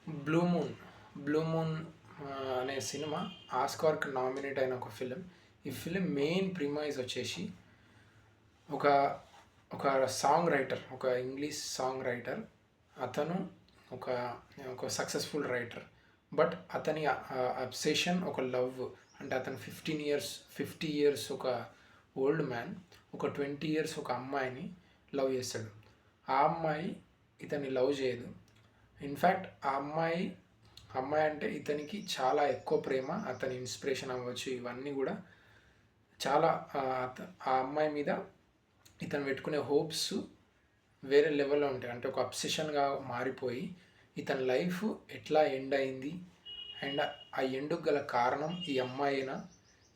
Blue moon blue moon అనే cinema ఆస్కార్కి nominate అయిన ఒక ఫిలిం. ఈ ఫిలిం మెయిన్ ప్రిమైజ్ వచ్చేసి ఒక ఒక సాంగ్ రైటర్, ఒక ఇంగ్లీష్ సాంగ్ రైటర్. అతను ఒక ఒక సక్సెస్ఫుల్ రైటర్. బట్ అతని అబ్సెషన్ ఒక లవ్. అంటే అతను 50 ఇయర్స్ ఒక ఓల్డ్ మ్యాన్, ఒక 20 ఇయర్స్ ఒక అమ్మాయిని లవ్ చేస్తాడు. ఆ అమ్మాయి ఇతన్ని లవ్ చేయదు. ఇన్ఫ్యాక్ట్ ఆ అమ్మాయి అంటే ఇతనికి చాలా ఎక్కువ ప్రేమ, అతని ఇన్స్పిరేషన్ అవ్వచ్చు, ఇవన్నీ కూడా చాలా ఆ అమ్మాయి మీద ఇతను పెట్టుకునే హోప్స్ వేరే లెవెల్లో ఉంటాయి. అంటే ఒక అబ్సెషన్గా మారిపోయి ఇతని లైఫ్ ఎట్లా ఎండ్ అయింది అండ్ ఆ ఎండుకు గల కారణం ఈ అమ్మాయినా,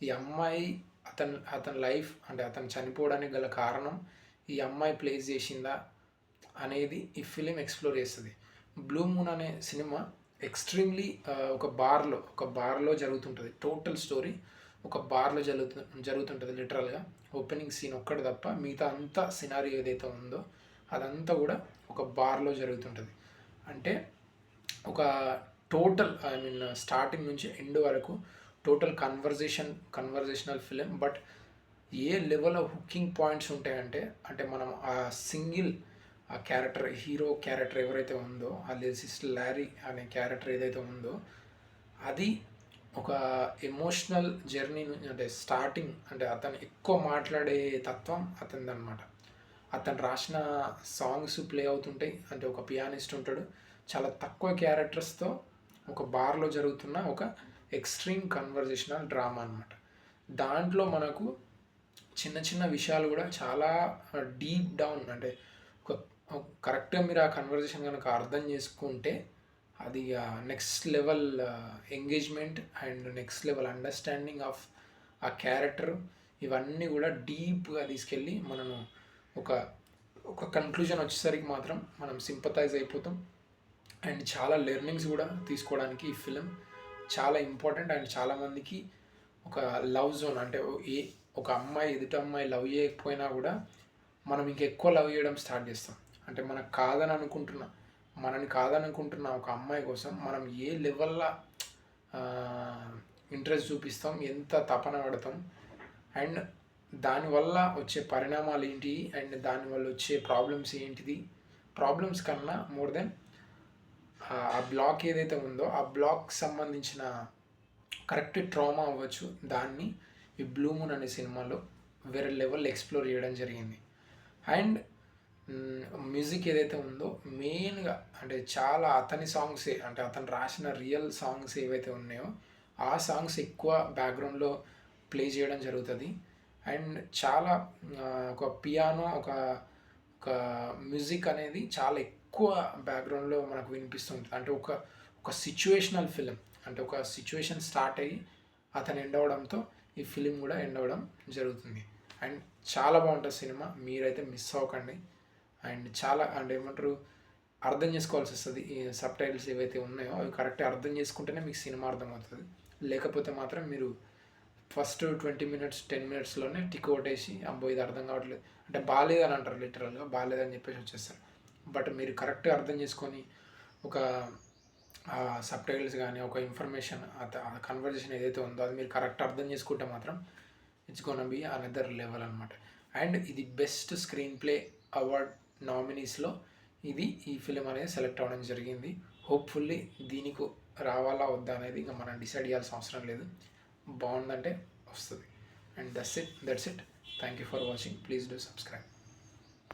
ఈ అమ్మాయి అతని లైఫ్ అంటే అతను చనిపోవడానికి గల కారణం ఈ అమ్మాయి ప్లేస్ చేసిందా అనేది ఈ ఫిలిం ఎక్స్ప్లోర్ చేస్తుంది. బ్లూ మూన్ అనే సినిమా ఎక్స్ట్రీమ్లీ ఒక బార్లో జరుగుతుంటుంది. టోటల్ స్టోరీ ఒక బార్లో జరుగుతుంటుంది లిటరల్గా. ఓపెనింగ్ సీన్ ఒక్కటి తప్ప మిగతా అంతా సినారీ ఏదైతే ఉందో అదంతా కూడా ఒక బార్లో జరుగుతుంటుంది. అంటే ఒక టోటల్ స్టార్టింగ్ నుంచి ఎండ్ వరకు total conversational film. But A level of hooking points ఉంటాయంటే, అంటే మనం ఆ సింగిల్ ఆ క్యారెక్టర్, హీరో క్యారెక్టర్ ఎవరైతే ఉందో, ఆ లెసిస్ లారీ అనే క్యారెక్టర్ ఏదైతే ఉందో అది ఒక ఎమోషనల్ జర్నీ. అంటే స్టార్టింగ్ అంటే అతను ఎక్కువ మాట్లాడే తత్వం అతనిది అనమాట. అతను రాసిన సాంగ్స్ ప్లే అవుతుంటాయి. అంటే ఒక పియానిస్ట్ ఉంటాడు. చాలా తక్కువ క్యారెక్టర్స్తో ఒక బార్లో జరుగుతున్న ఒక ఎక్స్ట్రీమ్ కన్వర్జేషనల్ డ్రామా అనమాట. దాంట్లో మనకు చిన్న చిన్న విషయాలు కూడా చాలా డీప్ డౌన్, అంటే ఒక కరెక్ట్గా మీరు ఆ కన్వర్జేషన్ కనుక అర్థం చేసుకుంటే అది next level engagement and next level understanding of ఆ క్యారెక్టర్, ఇవన్నీ కూడా డీప్గా తీసుకెళ్ళి మనము ఒక ఒక కన్క్లూజన్ వచ్చేసరికి మాత్రం మనం సింపథైజ్ అయిపోతాం. అండ్ చాలా లెర్నింగ్స్ కూడా తీసుకోవడానికి ఈ ఫిలిం చాలా ఇంపార్టెంట్. అండ్ చాలామందికి ఒక లవ్ జోన్, అంటే ఒక అమ్మాయి ఎదుటి అమ్మాయి లవ్ చేయకపోయినా కూడా మనం ఇంకెక్కువ లవ్ చేయడం స్టార్ట్ చేస్తాం. అంటే మనని కాదనుకుంటున్న ఒక అమ్మాయి కోసం మనం ఏ లెవెల్లో ఇంట్రెస్ట్ చూపిస్తాం, ఎంత తపన పడతాం, అండ్ దానివల్ల వచ్చే పరిణామాలు ఏంటి, అండ్ దానివల్ల వచ్చే ప్రాబ్లమ్స్ ఏంటిది. ప్రాబ్లమ్స్ కన్నా మోర్ దెన్ ఆ బ్లాక్ ఏదైతే ఉందో ఆ బ్లాక్ సంబంధించిన కరెక్ట్ ట్రామా అవ్వచ్చు, దాన్ని ఈ బ్లూ మూన్ అనే సినిమాలో వేరే లెవెల్ ఎక్స్ప్లోర్ చేయడం జరిగింది. అండ్ మ్యూజిక్ ఏదైతే ఉందో మెయిన్గా అంటే చాలా అతని సాంగ్సే, అంటే అతను రాసిన రియల్ సాంగ్స్ ఏవైతే ఉన్నాయో ఆ సాంగ్స్ ఎక్కువ బ్యాక్గ్రౌండ్లో ప్లే చేయడం జరుగుతుంది. అండ్ చాలా ఒక పియానో, ఒక ఒక మ్యూజిక్ అనేది చాలా ఎక్కువ బ్యాక్గ్రౌండ్లో మనకు వినిపిస్తుంటుంది. అంటే ఒక సిచ్యువేషనల్ ఫిలిం, అంటే ఒక సిచ్యువేషన్ స్టార్ట్ అయ్యి అతను ఎండ్ అవ్వడంతో ఈ ఫిలిం కూడా ఎండ్ అవ్వడం జరుగుతుంది. అండ్ చాలా బాగుంటుంది సినిమా, మీరైతే మిస్ అవ్వకండి. అండ్ చాలా అంటే ఏమంటారు, అర్థం చేసుకోవాల్సి వస్తుంది. ఈ సబ్ టైటిల్స్ ఏవైతే ఉన్నాయో అవి కరెక్ట్గా అర్థం చేసుకుంటేనే మీకు సినిమా అర్థమవుతుంది. లేకపోతే మాత్రం మీరు ఫస్ట్ 20 మినిట్స్ 10 మినిట్స్లోనే టిక్ కొట్టేసి అబ్బో ఇది అర్థం కావట్లేదు అంటే బాగాలేదని అంటారు, లిటరల్గా బాగాలేదని చెప్పేసి వచ్చేస్తారు. బట్ మీరు కరెక్ట్గా అర్థం చేసుకొని ఒక సబ్ టైటిల్స్ కానీ ఒక ఇన్ఫర్మేషన్ ఆ కన్వర్జేషన్ ఏదైతే ఉందో అది మీరు కరెక్ట్ అర్థం చేసుకుంటే మాత్రం it's gonna be another level అనమాట. అండ్ ఇది బెస్ట్ స్క్రీన్ ప్లే అవార్డ్ నామినీస్లో ఈ ఫిలిం అనేది సెలెక్ట్ అవ్వడం జరిగింది. హోప్ఫుల్లీ దీనికి రావాలా వద్దా అనేది ఇంకా మనం డిసైడ్ చేయాల్సిన అవసరం లేదు. బాగుందంటే వస్తుంది. And that's it. Thank you for watching. Please do subscribe.